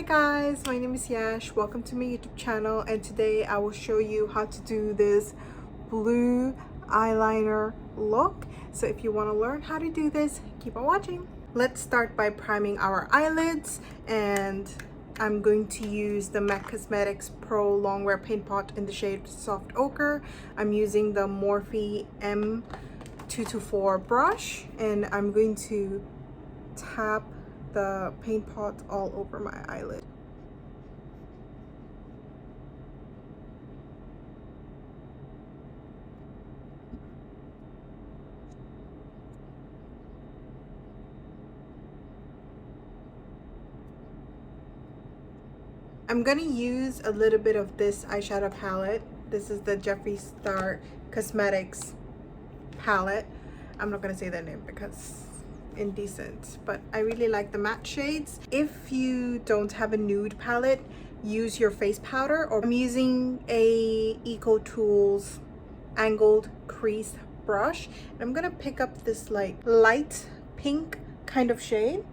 Hi guys, my name is Yash. Welcome to my YouTube channel, and today I will show you how to do this blue eyeliner look. So if you want to learn how to do this, keep on watching. Let's start by priming our eyelids, and I'm going to use the MAC Cosmetics Pro Longwear Paint Pot in the shade Soft Ochre. I'm using the Morphe M224 brush, and I'm going to tap the paint pot all over my eyelid. I'm gonna use a little bit of this eyeshadow palette. This is the Jeffree Star Cosmetics palette. I'm not gonna say that name because indecent, but I really like the matte shades. If you don't have a nude palette, use your face powder, or I'm using a Eco Tools angled crease brush, and I'm gonna pick up this like light pink kind of shade.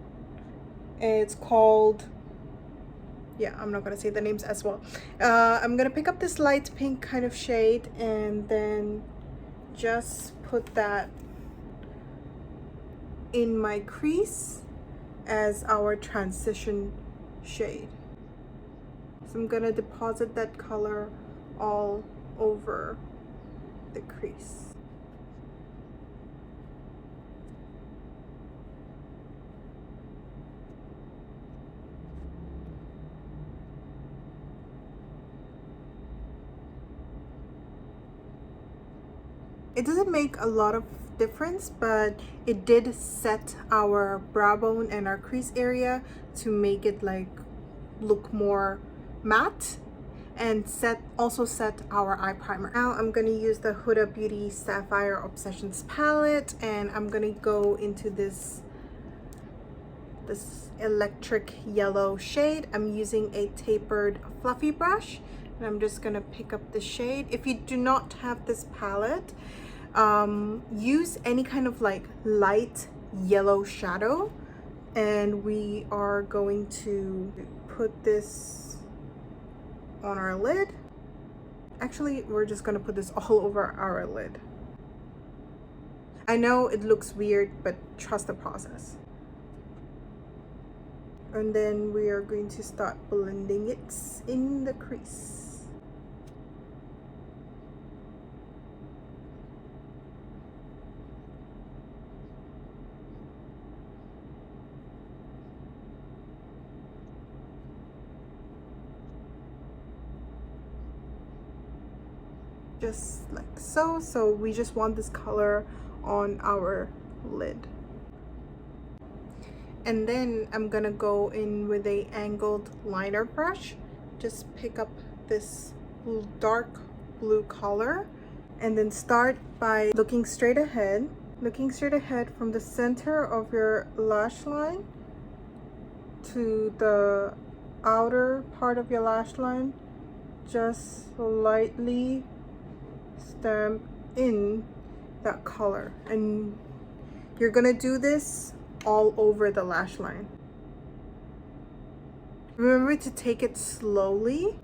It's called, yeah, I'm not gonna say the names as well. I'm gonna pick up this light pink kind of shade and then just put that in my crease as our transition shade. So I'm gonna deposit that color all over the crease. It doesn't make a lot of difference, but it did set our brow bone and our crease area to make it like look more matte, and also set our eye primer. Now I'm gonna use the Huda Beauty Sapphire Obsessions palette, and I'm gonna go into this electric yellow shade. I'm using a tapered fluffy brush, and I'm just gonna pick up the shade. If you do not have this palette, use any kind of like light yellow shadow, and we are going to put this on our lid. Actually, we're just gonna put this all over our lid. I know it looks weird, but trust the process. And then we are going to start blending it in the crease. Just like so. So we just want this color on our lid. And then I'm gonna go in with a angled liner brush. Just pick up this dark blue color, and then start by looking straight ahead from the center of your lash line to the outer part of your lash line. Just lightly stamp in that color, and you're gonna do this all over the lash line. Remember to take it slowly.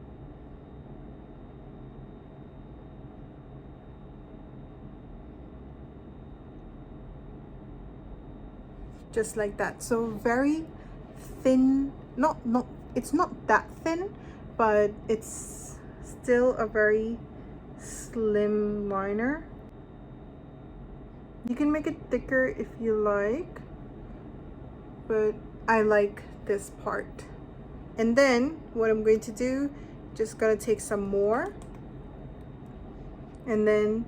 Just like that. So very thin, it's not that thin, but it's still a very slim liner. You can make it thicker if you like, but I like this part. And then what I'm going to do, just gonna take some more and then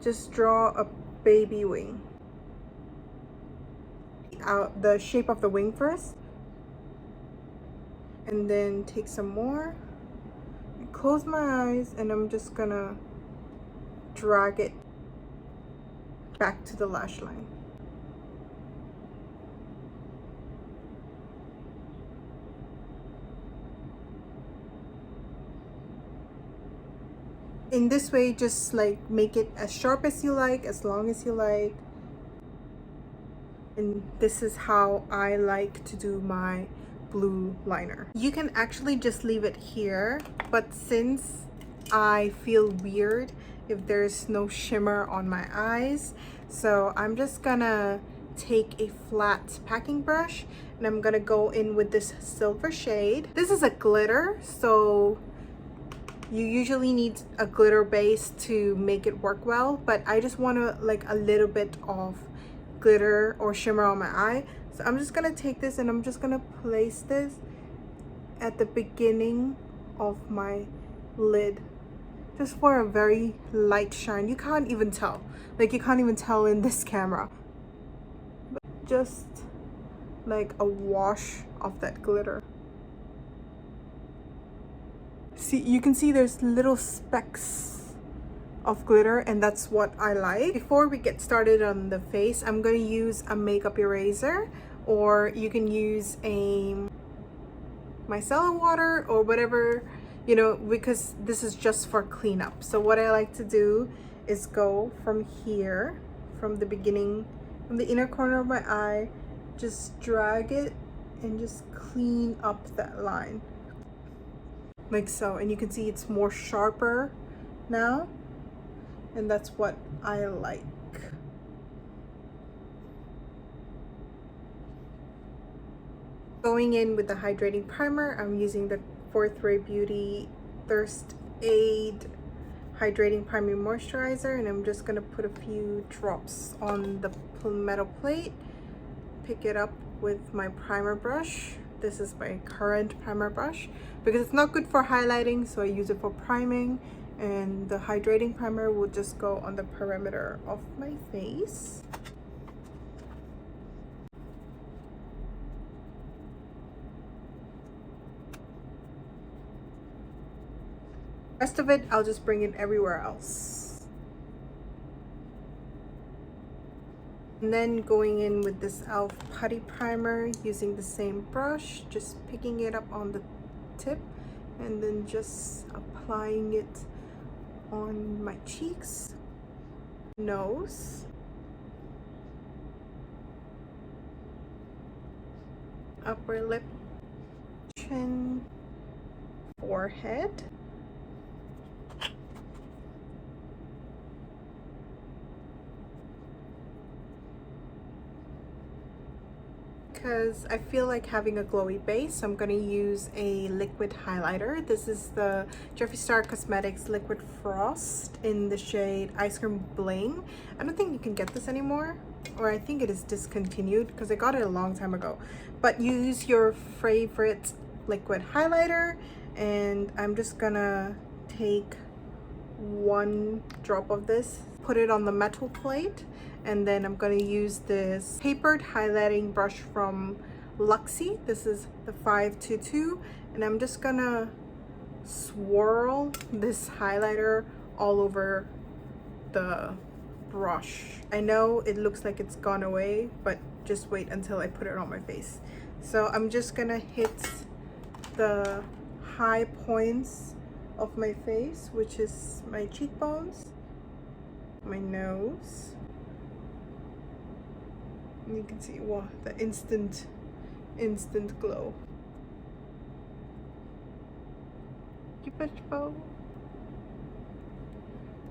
just draw a baby wing out, the shape of the wing first, and then take some more, close my eyes, and I'm just gonna drag it back to the lash line. In this way, just like make it as sharp as you like, as long as you like. And this is how I like to do my blue liner. You can actually just leave it here, but since I feel weird if there's no shimmer on my eyes, so I'm just gonna take a flat packing brush and I'm gonna go in with this silver shade. This is a glitter, so you usually need a glitter base to make it work well, but I just want to like a little bit of glitter or shimmer on my eye. So I'm just gonna take this and I'm just gonna place this at the beginning of my lid, just for a very light shine. You can't even tell, like you can't even tell in this camera, but just like a wash of that glitter. See, you can see there's little specks of glitter, and that's what I like. Before we get started on the face, I'm going to use a makeup eraser, or you can use a micellar water or whatever, you know, because this is just for cleanup. So what I like to do is go from here, from the beginning, from the inner corner of my eye, just drag it and just clean up that line. Like so, and you can see it's more sharper now, and that's what I like. Going in with the hydrating primer, I'm using the Fourthray Beauty Thirst Aid Hydrating Primer Moisturizer, and I'm just gonna put a few drops on the metal plate, pick it up with my primer brush. This is my current primer brush because it's not good for highlighting, so I use it for priming, and the hydrating primer will just go on the perimeter of my face. Rest of it, I'll just bring it everywhere else. And then going in with this e.l.f. Putty primer, using the same brush, just picking it up on the tip and then just applying it on my cheeks, nose, upper lip, chin, forehead, because I feel like having a glowy base, so I'm going to use a liquid highlighter. This is the Jeffree Star Cosmetics Liquid Frost in the shade Ice Cream Bling. I don't think you can get this anymore, or I think it is discontinued because I got it a long time ago. But use your favorite liquid highlighter, and I'm just gonna take one drop of this, put it on the metal plate, and then I'm going to use this papered highlighting brush from Luxe. This is the 522, and I'm just gonna swirl this highlighter all over the brush. I know it looks like it's gone away, but just wait until I put it on my face. So I'm just gonna hit the high points of my face, which is my cheekbones, my nose. You can see, wow, the instant glow. Cupid's bow,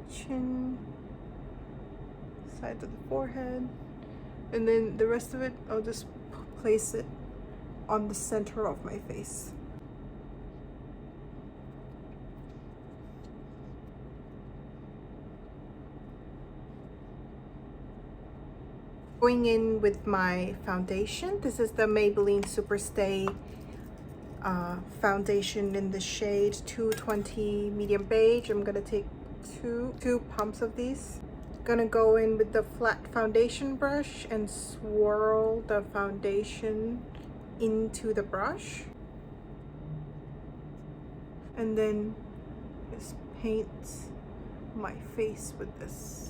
chin, sides of the forehead, and then the rest of it I'll just place it on the center of my face. Going in with my foundation, this is the Maybelline Superstay foundation in the shade 220 medium beige. I'm gonna take two pumps of these. Gonna go in with the flat foundation brush and swirl the foundation into the brush, and then just paint my face with this.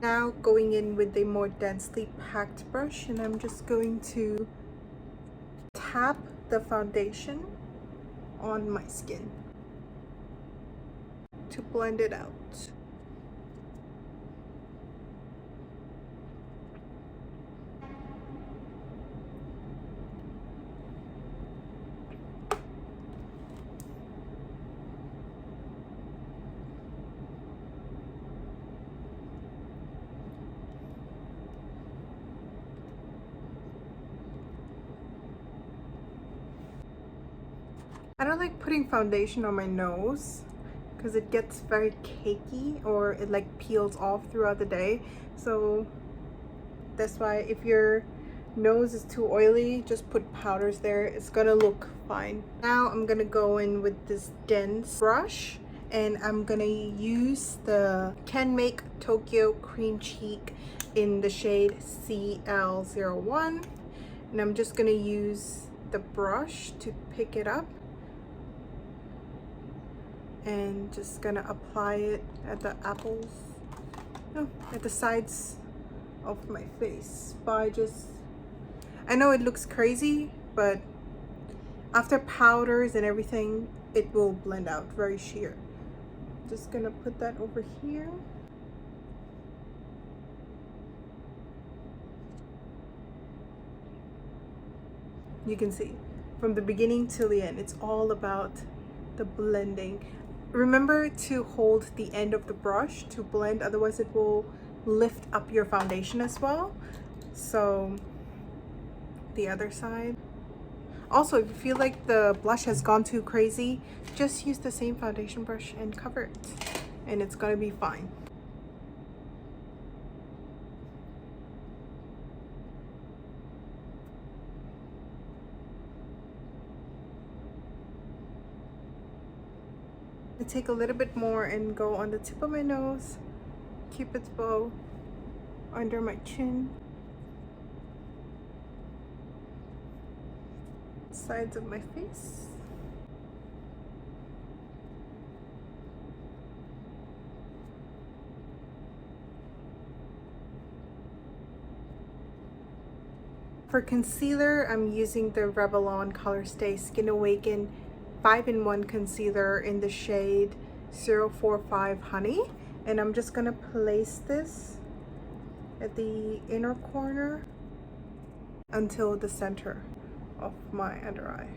Now going in with a more densely packed brush, and I'm just going to tap the foundation on my skin. to blend it out. I don't like putting foundation on my nose because it gets very cakey or it like peels off throughout the day. So that's why if your nose is too oily, just put powders there. It's gonna look fine. Now I'm gonna go in with this dense brush and I'm gonna use the Canmake Tokyo Cream Cheek in the shade CL01. And I'm just gonna use the brush to pick it up. And just gonna apply it at the apples, no, at the sides of my face by just, I know it looks crazy, but after powders and everything, it will blend out very sheer. Just gonna put that over here. You can see from the beginning till the end, it's all about the blending. Remember to hold the end of the brush to blend, otherwise it will lift up your foundation as well. So the other side. Also, if you feel like the blush has gone too crazy, just use the same foundation brush and cover it and it's gonna be fine. I take a little bit more and go on the tip of my nose, Cupid's bow, under my chin, sides of my face. For concealer, I'm using the Revlon Colorstay Skin Awaken 5-in-1 concealer in the shade 045 Honey, and I'm just gonna place this at the inner corner until the center of my under eye.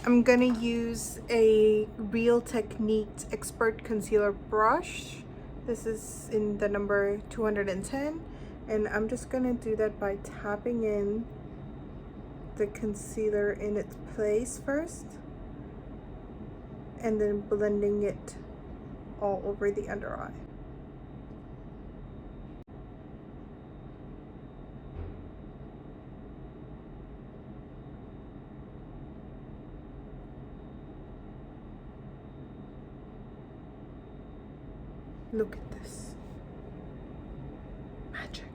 I'm gonna use a Real Techniques Expert Concealer brush. This is in the number 210. And I'm just gonna do that by tapping in the concealer in its place first and then blending it all over the under eye. Look at this. Magic.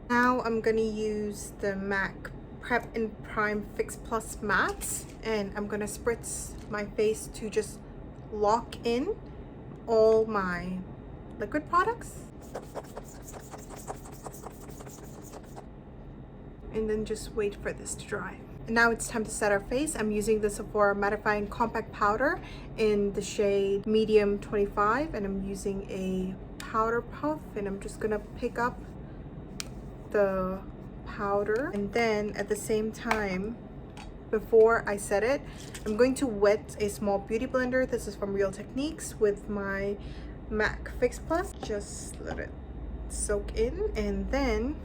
Now I'm gonna use the MAC Prep and Prime Fix Plus Matte, and I'm gonna spritz my face to just lock in all my liquid products. And then just wait for this to dry. And now it's time to set our face. I'm using the Sephora Mattifying Compact Powder in the shade Medium 25, and I'm using a powder puff, and I'm just gonna pick up the powder, and then at the same time, before I set it, I'm going to wet a small beauty blender. This is from Real Techniques with my MAC Fix Plus. Just let it soak in, and then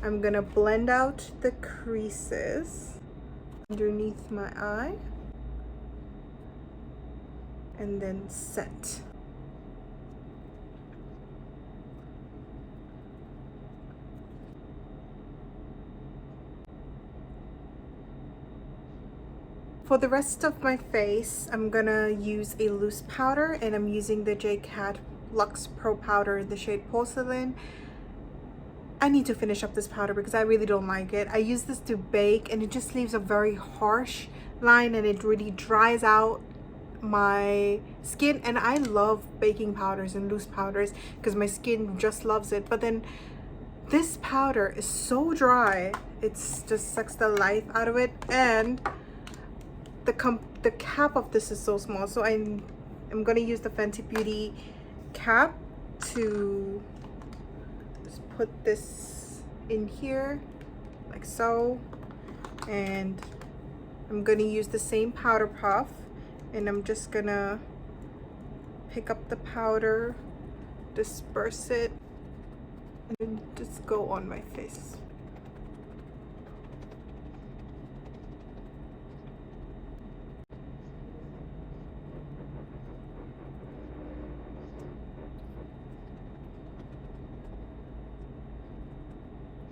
I'm gonna blend out the creases underneath my eye and then set. For the rest of my face, I'm gonna use a loose powder, and I'm using the J.Cat Luxe Pro Powder in the shade Porcelain. I need to finish up this powder because I really don't like it. I use this to bake and it just leaves a very harsh line and it really dries out my skin. And I love baking powders and loose powders because my skin just loves it. But then this powder is so dry, it's just sucks the life out of it. And the cap of this is so small, so I'm gonna use the Fenty Beauty cap to just put this in here like so, and I'm gonna use the same powder puff and I'm just gonna pick up the powder, disperse it, and then just go on my face.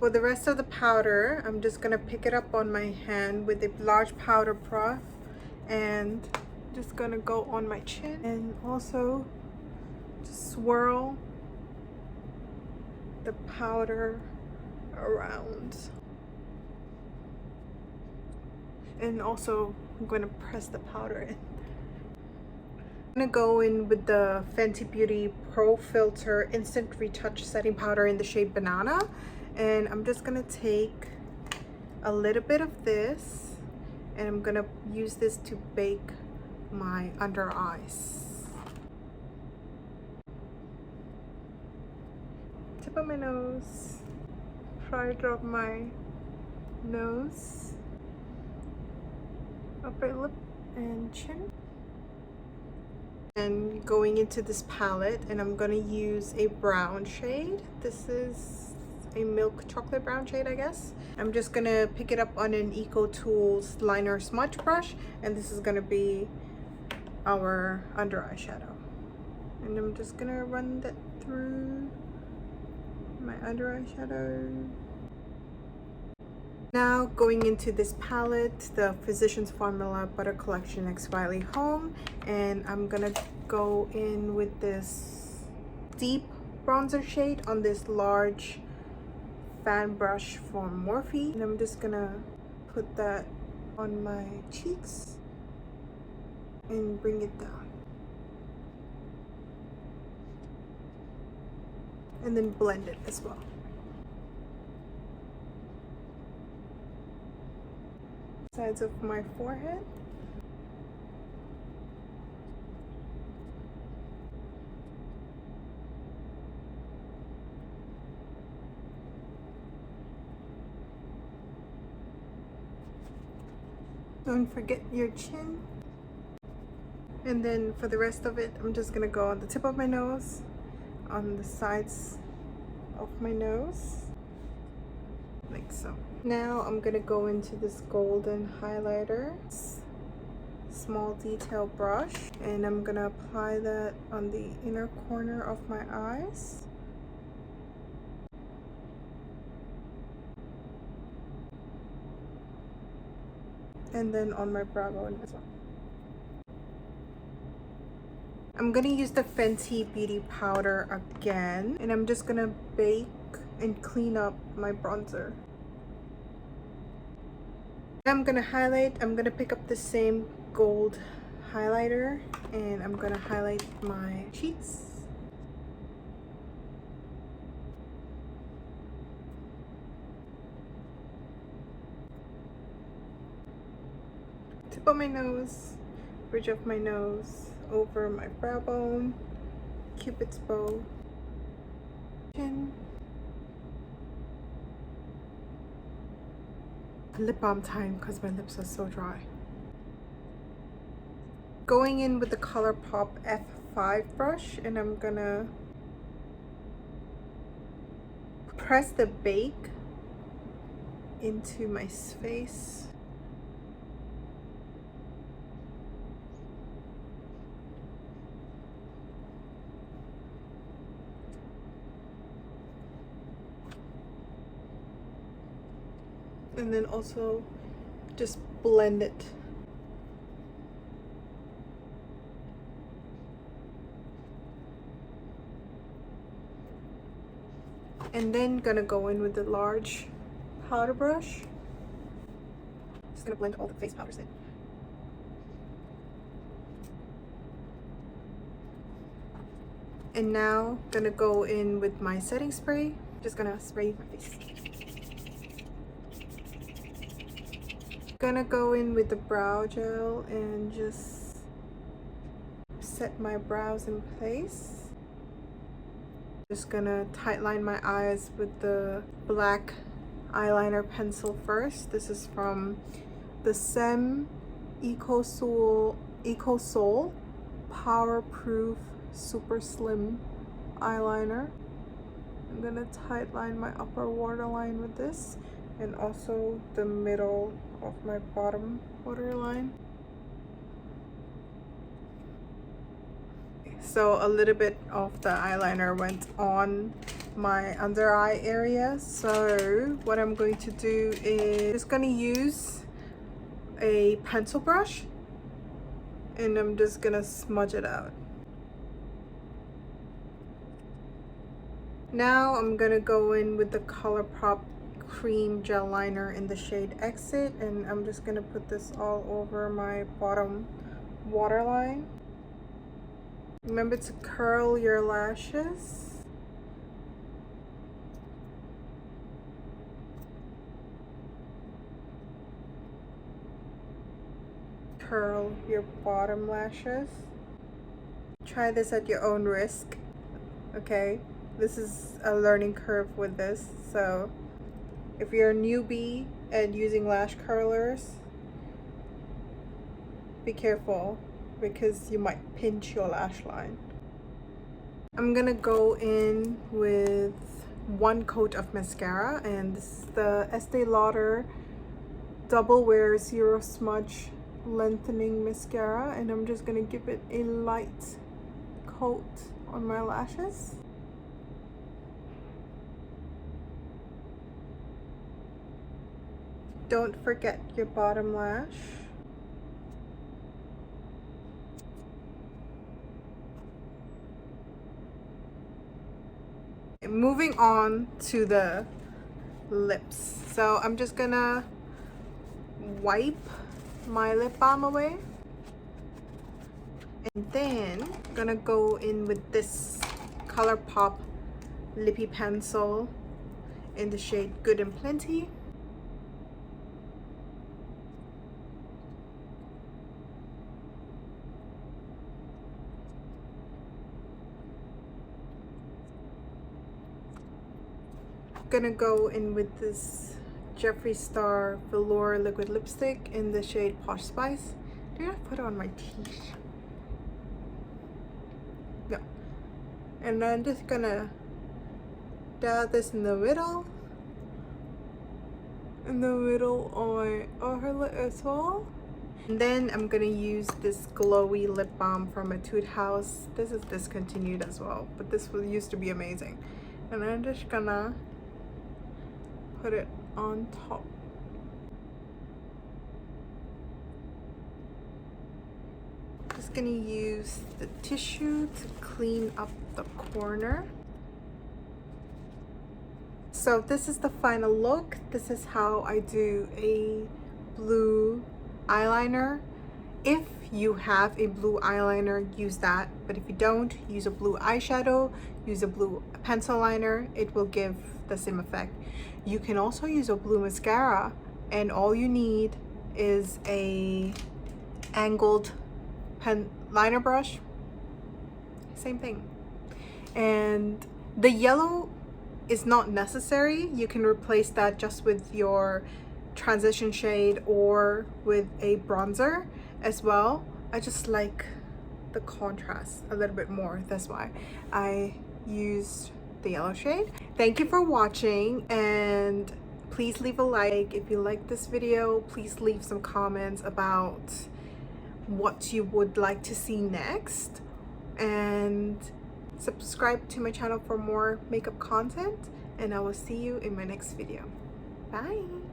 For the rest of the powder, I'm just gonna pick it up on my hand with a large powder puff and just gonna go on my chin and also just swirl the powder around. And also I'm gonna press the powder in. I'm gonna go in with the Fenty Beauty Pro Filt'r Instant Retouch Setting Powder in the shade Banana. And I'm just gonna take a little bit of this and I'm gonna use this to bake my under eyes. Tip of my nose, side of my nose, upper lip and chin. And going into this palette, and I'm gonna use a brown shade. This is a milk chocolate brown shade, I guess. I'm just gonna pick it up on an Eco Tools liner smudge brush, and this is gonna be our under eye shadow. And I'm just gonna run that through my under eye shadow. Now going into this palette, the Physicians Formula Butter Collection X Wylie Hoang, and I'm gonna go in with this deep bronzer shade on this large fan brush from Morphe, and I'm just gonna put that on my cheeks and bring it down, and then blend it as well. Sides of my forehead. Don't forget your chin. And then for the rest of it, I'm just gonna go on the tip of my nose, on the sides of my nose, like so. Now I'm gonna go into this golden highlighter, small detail brush, and I'm gonna apply that on the inner corner of my eyes. And then on my brow bone as well. I'm gonna use the Fenty Beauty powder again, and I'm just gonna bake and clean up my bronzer. I'm gonna highlight. I'm gonna pick up the same gold highlighter and I'm gonna highlight my cheeks. Tip of my nose, bridge of my nose, over my brow bone, cupid's bow, chin. Lip balm time because my lips are so dry. Going in with the ColourPop F5 brush, and I'm gonna press the bake into my face. And then also just blend it. And then gonna go in with the large powder brush. Just gonna blend all the face powders in. And now gonna go in with my setting spray. Just gonna spray my face. Gonna go in with the brow gel and just set my brows in place. Just gonna tightline my eyes with the black eyeliner pencil first. This is from the Sem Eco Soul Powerproof Super Slim eyeliner. I'm gonna tightline my upper waterline with this and also the middle of my bottom waterline. So a little bit of the eyeliner went on my under eye area. So what I'm going to do is just gonna use a pencil brush and I'm just gonna smudge it out. Now I'm gonna go in with the ColourPop cream gel liner in the shade Exit, and I'm just gonna put this all over my bottom waterline. Remember to curl your lashes. Curl your bottom lashes. Try this at your own risk, okay? This is a learning curve with this, so if you're a newbie and using lash curlers, be careful because you might pinch your lash line. I'm gonna go in with one coat of mascara, and this is the Estee Lauder Double Wear Zero Smudge Lengthening Mascara, and I'm just gonna give it a light coat on my lashes. Don't forget your bottom lash. Moving on to the lips. So I'm just gonna wipe my lip balm away. And then I'm gonna go in with this ColourPop lippy pencil in the shade Good and Plenty. Gonna go in with this Jeffree Star Velour liquid lipstick in the shade Posh Spice. Did I put it on my teeth? No. And I'm just gonna dab this in the middle on my eyelid as well. And then I'm gonna use this glowy lip balm from Etude House. This is discontinued as well, but this used to be amazing. And I'm just gonna put it on top. Just gonna use the tissue to clean up the corner. So this is the final look. This is how I do a blue eyeliner. If you have a blue eyeliner, use that, but if you don't, use a blue eyeshadow, use a blue pencil liner. It will give the same effect. You can also use a blue mascara, and all you need is a angled pen liner brush. Same thing. And the yellow is not necessary. You can replace that just with your transition shade or with a bronzer as well. I just like the contrast a little bit more. That's why I used the yellow shade. Thank you for watching, and please leave a like if you like this video. Please leave some comments about what you would like to see next, and subscribe to my channel for more makeup content, and I will see you in my next video. Bye.